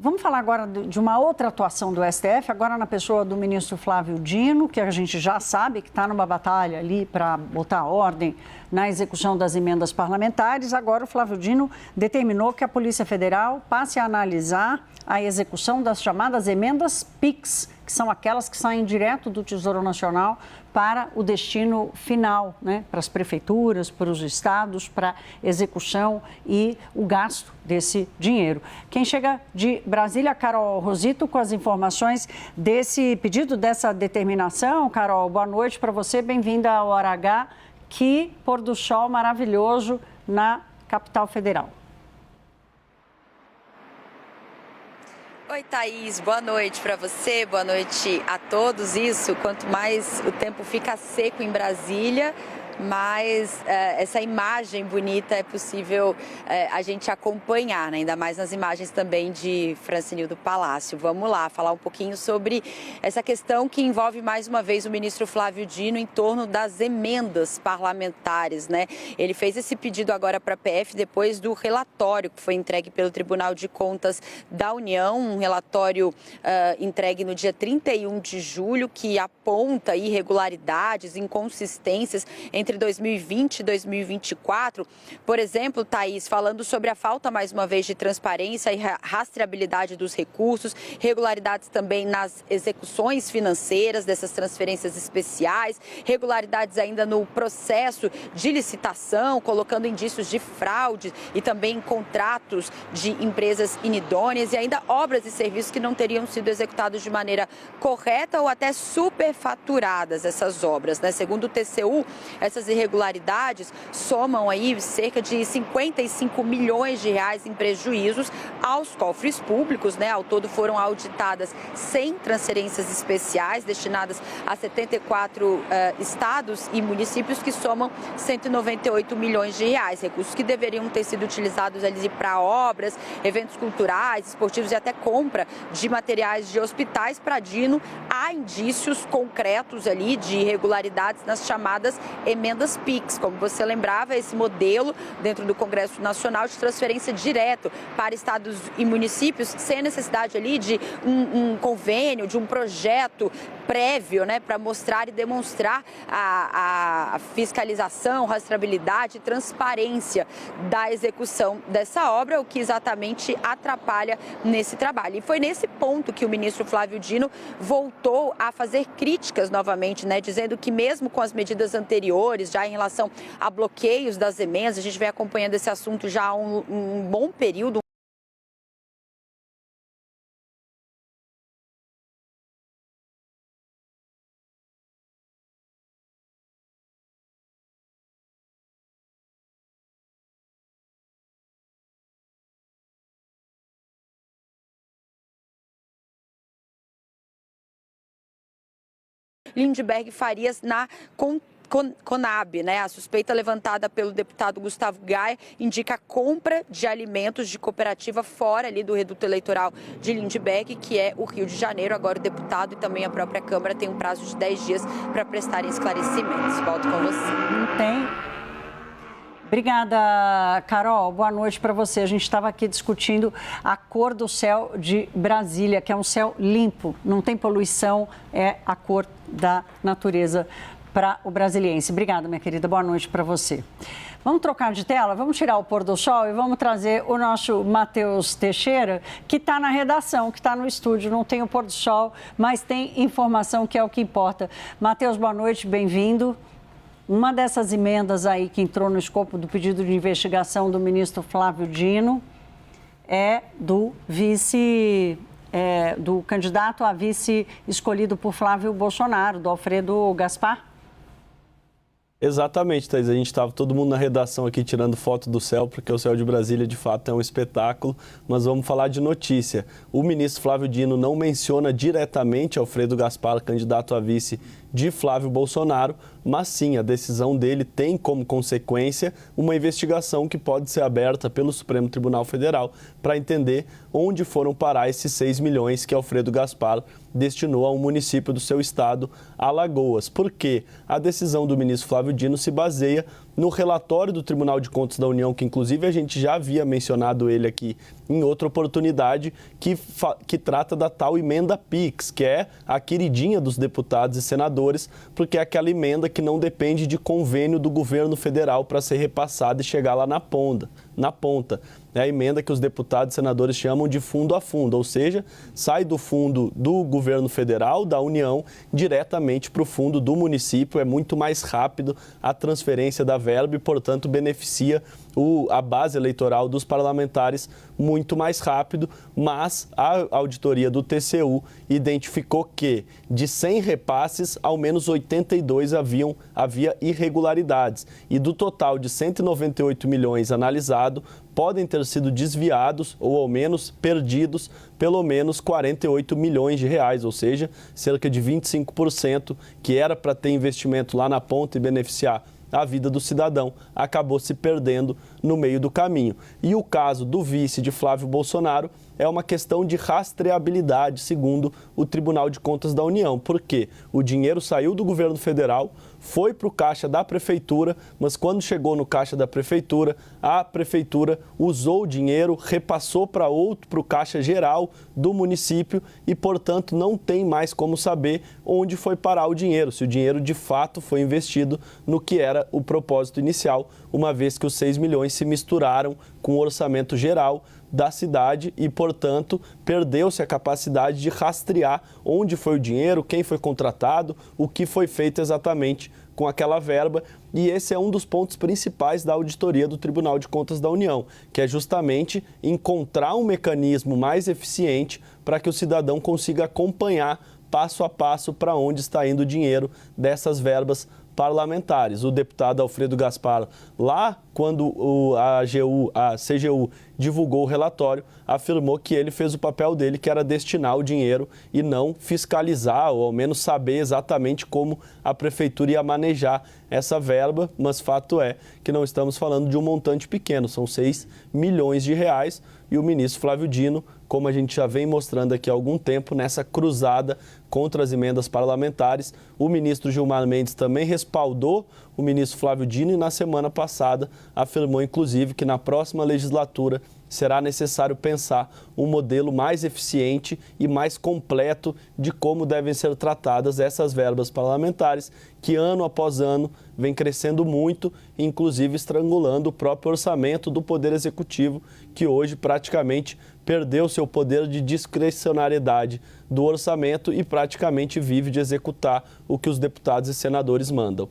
Vamos falar agora de uma outra atuação do STF, agora na pessoa do ministro Flávio Dino, que a gente já sabe que está numa batalha ali para botar ordem na execução das emendas parlamentares. Agora o Flávio Dino determinou que a Polícia Federal passe a analisar a execução das chamadas emendas PIX, que são aquelas que saem direto do Tesouro Nacional para o destino final, né? Para as prefeituras, para os estados, para execução e o gasto desse dinheiro. Quem chega de Brasília, Carol Rosito, com as informações desse pedido, dessa determinação. Carol, boa noite para você, bem-vinda ao Hora H. Que pôr do sol maravilhoso na capital federal. Oi, Thaís, boa noite para você, boa noite a todos. Isso, quanto mais o tempo fica seco em Brasília, mais essa imagem bonita é possível a gente acompanhar, né? Ainda mais nas imagens também de Francinil do Palácio. Vamos lá, falar um pouquinho sobre essa questão que envolve mais uma vez o ministro Flávio Dino em torno das emendas parlamentares, né? Ele fez esse pedido agora para a PF depois do relatório que foi entregue pelo Tribunal de Contas da União, um relatório entregue no dia 31 de julho que aponta irregularidades, inconsistências entre 2020 e 2024, por exemplo, Thaís, falando sobre a falta, mais uma vez, de transparência e rastreabilidade dos recursos, regularidades também nas execuções financeiras dessas transferências especiais, regularidades ainda no processo de licitação, colocando indícios de fraude e também contratos de empresas inidôneas e ainda obras e serviços que não teriam sido executados de maneira correta ou até superfaturadas essas obras, né? Segundo o TCU, essas irregularidades somam aí cerca de 55 milhões de reais em prejuízos aos cofres públicos, né? Ao todo foram auditadas 100 transferências especiais destinadas a 74 estados e municípios que somam 198 milhões de reais, recursos que deveriam ter sido utilizados ali para obras, eventos culturais, esportivos e até compra de materiais de hospitais. Para Dino, há indícios concretos ali de irregularidades nas chamadas emendas PIX, como você lembrava, esse modelo dentro do Congresso Nacional de transferência direto para estados e municípios, sem a necessidade ali de um convênio, de um projeto prévio, né, para mostrar e demonstrar a fiscalização, rastreabilidade e transparência da execução dessa obra, o que exatamente atrapalha nesse trabalho. E foi nesse ponto que o ministro Flávio Dino voltou a fazer críticas novamente, né, dizendo que mesmo com as medidas anteriores, já em relação a bloqueios das emendas, a gente vem acompanhando esse assunto já há um bom período. Lindbergh Farias na Conab, né? A suspeita levantada pelo deputado Gustavo Gaia indica a compra de alimentos de cooperativa fora ali do reduto eleitoral de Lindbergh, que é o Rio de Janeiro. Agora o deputado e também a própria Câmara têm um prazo de 10 dias para prestarem esclarecimentos. Volto com você. Não tem. Obrigada, Carol. Boa noite para você. A gente estava aqui discutindo a cor do céu de Brasília, que é um céu limpo, não tem poluição, é a cor da natureza para o brasiliense. Obrigada, minha querida. Boa noite para você. Vamos trocar de tela? Vamos tirar o pôr do sol e vamos trazer o nosso Matheus Teixeira, que está na redação, que está no estúdio. Não tem o pôr do sol, mas tem informação, que é o que importa. Matheus, boa noite, bem-vindo. Uma dessas emendas aí que entrou no escopo do pedido de investigação do ministro Flávio Dino é do do candidato a vice escolhido por Flávio Bolsonaro, do Alfredo Gaspar. Exatamente, Thaís. A gente estava todo mundo na redação aqui tirando foto do céu, porque o céu de Brasília de fato é um espetáculo, mas vamos falar de notícia. O ministro Flávio Dino não menciona diretamente Alfredo Gaspar, candidato a vice de Flávio Bolsonaro, mas sim, a decisão dele tem como consequência uma investigação que pode ser aberta pelo Supremo Tribunal Federal para entender onde foram parar esses 6 milhões que Alfredo Gaspar destinou a um município do seu estado, Alagoas. Porque a decisão do ministro Flávio Dino se baseia no relatório do Tribunal de Contas da União, que inclusive a gente já havia mencionado ele aqui em outra oportunidade, que trata da tal emenda PIX, que é a queridinha dos deputados e senadores, porque é aquela emenda que não depende de convênio do governo federal para ser repassada e chegar lá na ponta. É a emenda que os deputados e senadores chamam de fundo a fundo, ou seja, sai do fundo do governo federal, da União, diretamente para o fundo do município. É muito mais rápido a transferência da verba e, portanto, beneficia a base eleitoral dos parlamentares muito mais rápido, mas a auditoria do TCU identificou que de 100 repasses, ao menos 82 havia irregularidades. E do total de 198 milhões analisado, podem ter sido desviados ou ao menos perdidos pelo menos 48 milhões de reais, ou seja, cerca de 25%, que era para ter investimento lá na ponta e beneficiar a vida do cidadão, acabou se perdendo no meio do caminho. E o caso do vice de Flávio Bolsonaro é uma questão de rastreabilidade, segundo o Tribunal de Contas da União, porque o dinheiro saiu do governo federal, foi para o caixa da prefeitura, mas quando chegou no caixa da prefeitura, a prefeitura usou o dinheiro, repassou para o caixa geral do município e, portanto, não tem mais como saber onde foi parar o dinheiro, se o dinheiro de fato foi investido no que era o propósito inicial, uma vez que os 6 milhões se misturaram com o orçamento geral da cidade e, portanto, perdeu-se a capacidade de rastrear onde foi o dinheiro, quem foi contratado, o que foi feito exatamente com aquela verba. E esse é um dos pontos principais da auditoria do Tribunal de Contas da União, que é justamente encontrar um mecanismo mais eficiente para que o cidadão consiga acompanhar passo a passo para onde está indo o dinheiro dessas verbas parlamentares. O deputado Alfredo Gaspar, lá quando a CGU divulgou o relatório, afirmou que ele fez o papel dele, que era destinar o dinheiro e não fiscalizar, ou ao menos saber exatamente como a prefeitura ia manejar essa verba, mas fato é que não estamos falando de um montante pequeno, são 6 milhões de reais, e o ministro Flávio Dino, como a gente já vem mostrando aqui há algum tempo, nessa cruzada contra as emendas parlamentares, o ministro Gilmar Mendes também respaldou o ministro Flávio Dino e na semana passada afirmou, inclusive, que na próxima legislatura será necessário pensar um modelo mais eficiente e mais completo de como devem ser tratadas essas verbas parlamentares, que ano após ano vem crescendo muito, inclusive estrangulando o próprio orçamento do Poder Executivo, que hoje praticamente perdeu seu poder de discricionariedade do orçamento e praticamente vive de executar o que os deputados e senadores mandam.